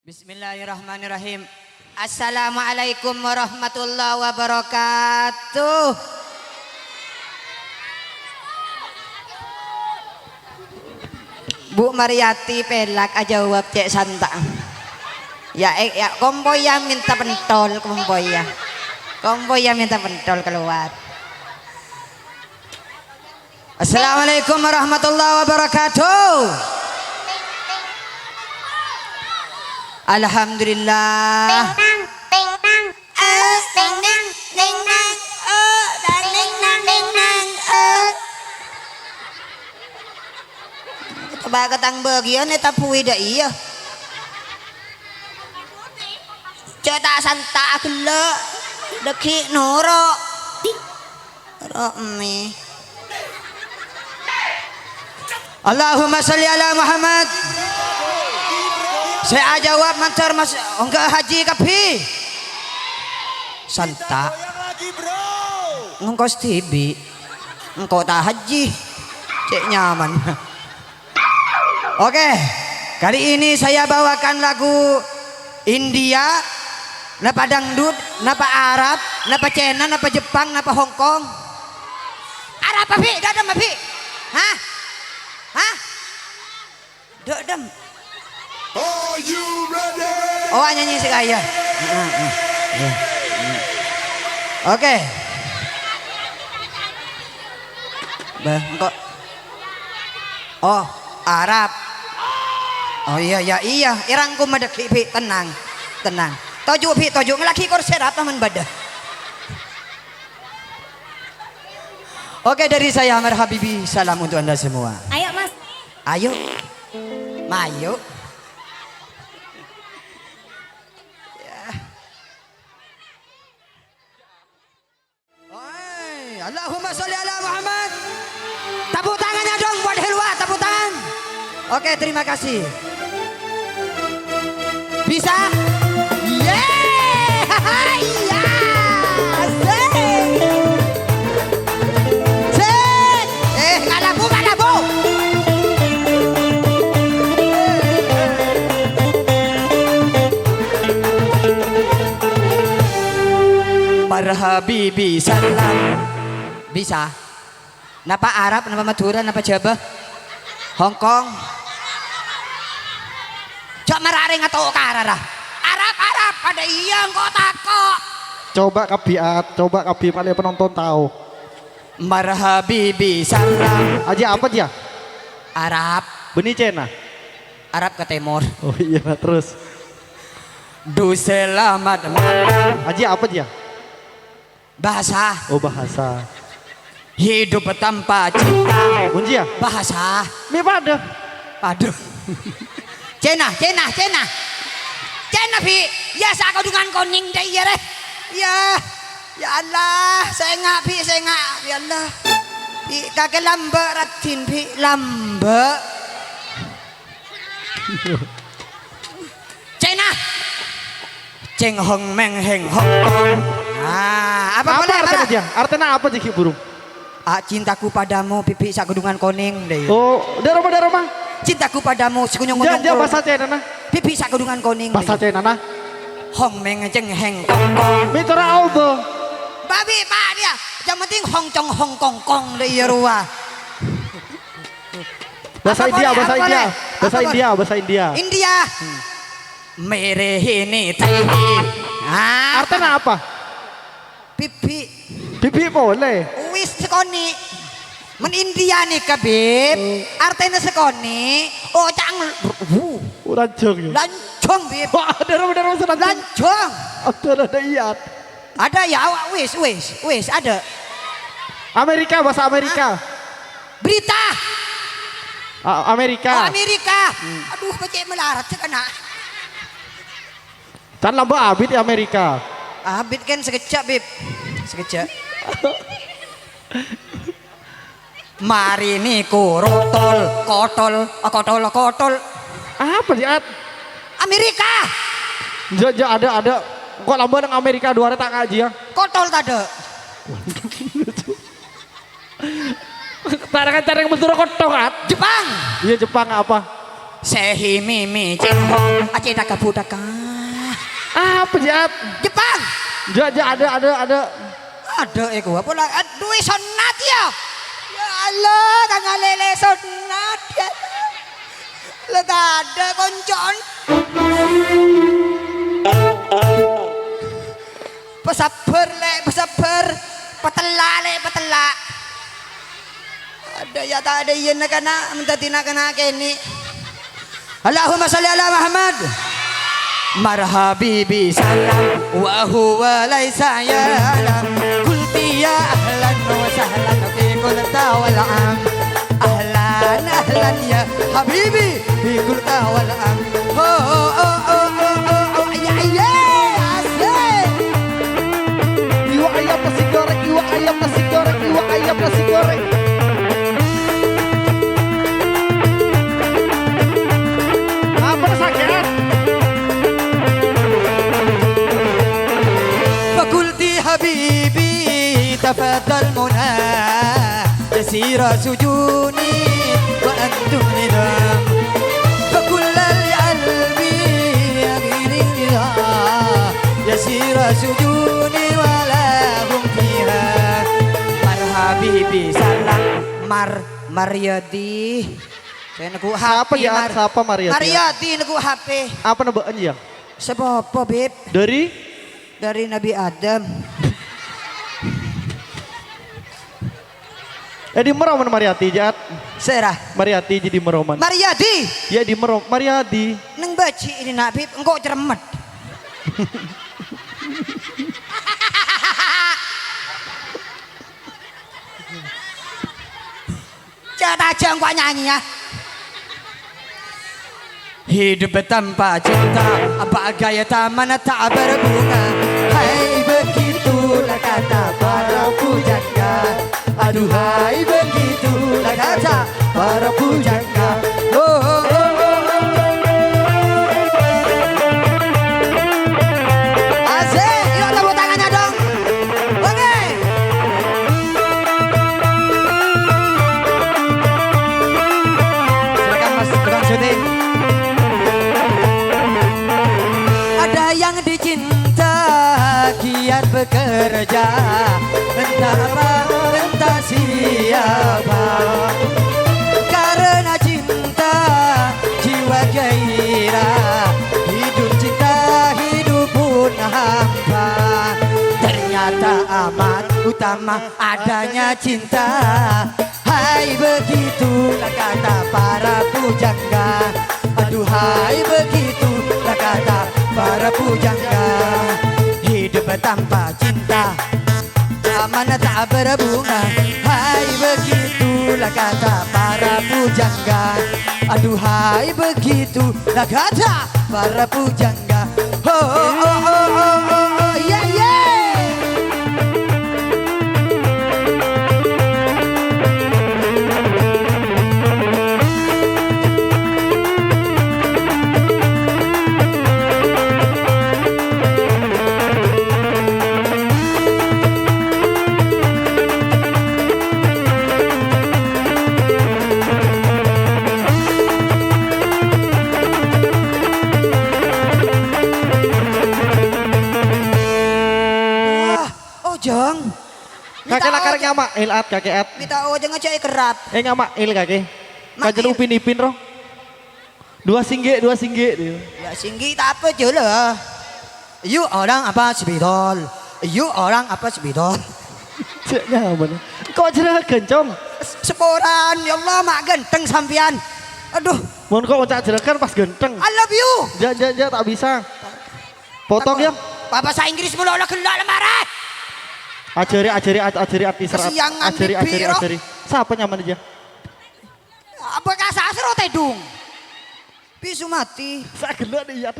Bismillahirrahmanirrahim. Assalamualaikum warahmatullahi wabarakatuh. Bu Mariati pelak aja jawab cek santa. Ya komboy ya minta pentol komboy ya. Komboy ya minta pentol keluar. Assalamualaikum warahmatullahi wabarakatuh. Alhamdulillah. Ketang bagian eta puwi da iya. Cetak santa gelo deki noro. Romi. Allahumma sholli ala Muhammad. Saya jawab mancar mas enggak haji kapi santa engkau stibi engkau tak haji cek nyaman. Oke, kali ini saya bawakan lagu India, napa dangdut, napa Arab, napa Cina, napa Jepang, napa Hongkong. Arab apa pi? Dadam apa pi? Hah? Hah? Dadam. Are you ready? Oh nyanyi si kaya. Oke. Bah, kok. Oh, Arab. Oh iya ya iya, irangku medeki pi, tenang. Tenang. Toju pi, toju ngelaki korserat taman badah. Oke, dari saya Amar Habibi, salam untuk Anda semua. Ayo mas. Ayo. Mayo. Allahumma sholli ala Muhammad. Tepuk tangannya dong buat Hilwa, tepuk tangan. Oke, terima kasih. Bisa? Yeay! Iya! Cek! Nggak labu, nggak labu. Marhabibi salam. Bisa? Napa Arab, napa Madura, napa Jawa, Hongkong? Cok meraring atau karara? Arab pada iya kok takok. Coba kabi paling penonton tahu. Marhabibi salam. Aja apa dia? Arab. Benih Cina. Arab ke timur. Oh iya terus. Du selamat malam. Aja apa dia? Bahasa. Oh bahasa. Hidup tanpa cinta. Bunji ya? Bahasa. Mi pada. Aduh. Cina pi. Ya sa kau dengan koning deh ya re. Ya Allah, saya ngak pi, ya Allah. Pi kakek lambe ratin pi lambe. Cina. Ceng hong meng heng hong kong. Apa artinya dia? Artinya apa sih burung? Cintaku padamu pipi sak gedungan koning deh. Oh, daroma. Cintaku padamu sekunyong-kunyong. Dia bahasa Cina nah. Pipi sak gedungan koning. Bahasa Cina nah. Hong meng jeng heng kong kong. Mitra auto. Babi pak dia. Yang penting hong cong hong kong kong deh ya ruah. Bahasa India. India. Mere ini teh. Artinya apa? Pipi boleh. Wis sekoni. Men India nih kabib. Artinya sekoni. Oh cang. Lancong ya. Lancong bib. Wah, daroma senang. Lancong. Ada iya. Ada ya wis ada. Amerika bahasa Amerika. Berita. Amerika. Oh Amerika. Aduh kecil melarat sih kena. Kan lamba abid di Amerika. Abid kan sekejap bib. Sekejap. Mari nih kotol. Apa sih? Amerika. Ada. Kok lamba nang Amerika dua hari tak ngaji ya? Kotol tade. Tarangan bentuk kotol kan? Jepang. Iya Jepang apa? Sehi mimi cinghong acita kabudaka. Apa Jat? Jepang. Ja ada. Ada iku apa lah? Duwe sunat ya. Ya Allah, kang lele sunat ya. Lah ada koncon. Pesabar le, pesabar. Petela. Ada ya tak ada yen kana minta tina kana kene. Allahumma shalli ala Muhammad. Marhabi bi salam wa huwa laisa ya'lam. Qulti ya ahlan wa sahlan fi kulli tawal am. Ahlan ya habibi fi kulli tawal am. Ya asik. Iwa ayam nasi goreng, iwa ayam nasi goreng, iwa ayam nasi goreng. Apa sakit? فقلت حبيبي تفضل منا يسير سجوني وأنتم نظام فكل لقلبي يغير النظام يسير سجوني ولا هم فيها مرحبي salam Maryadi saya neku Siapa HP ya? Siapa Maryadi? Maryadi neku HP Apa nebaan ya? sebapa beb dari Nabi Adam. Di Meroman Mariati Jat. Serah. Mariati jadi Meroman. Maryadi. Ya di Mariati. Neng baci ini Nabi engkau ceremet. Jangan aja engkau nyanyi ya. Hidup tanpa cinta bagai taman tak berbunga. Hai begitulah kata para pujangga. Aduhai begitulah kata para pujangga. Asik, yuk tepuk tangannya dong. Oke. Silakan Mas tukang syuting. Ada yang dicinta giat bekerja, entah apa entah siapa. Karena cinta jiwa gairah, hidup cinta hidup pun hampa. Ternyata amat utama adanya cinta. Hai begitulah kata para pujangga. Aduhai begitulah kata para pujangga. Hidup tanpa cinta mana tak berbunga. Hai begitulah kata para pujangga. Aduhai begitulah kata para pujangga. Yeah yeah. Jong. Kakek lakar nyama ilat kakek at. Minta ojeng aja kerap. Nyama il kakek. Kajen upin ipin roh. Dua singge. Ya singgi tak apa je lah. You orang apa sebidol? You orang apa sebidol? Ceknya mana? Kok cerah kencong? Seporan, ya Allah mak genteng sampian. Aduh. Mohon kok ucap jerakan pas genteng. I love you. Ja tak bisa. Potong ya. Papa saya Inggris mulu lah gelak lemaran. Ajari artis Kesiangan ajari. Siapa nyaman aja? Apa kasar tedung? Bisu mati. Saya gelak deh ya.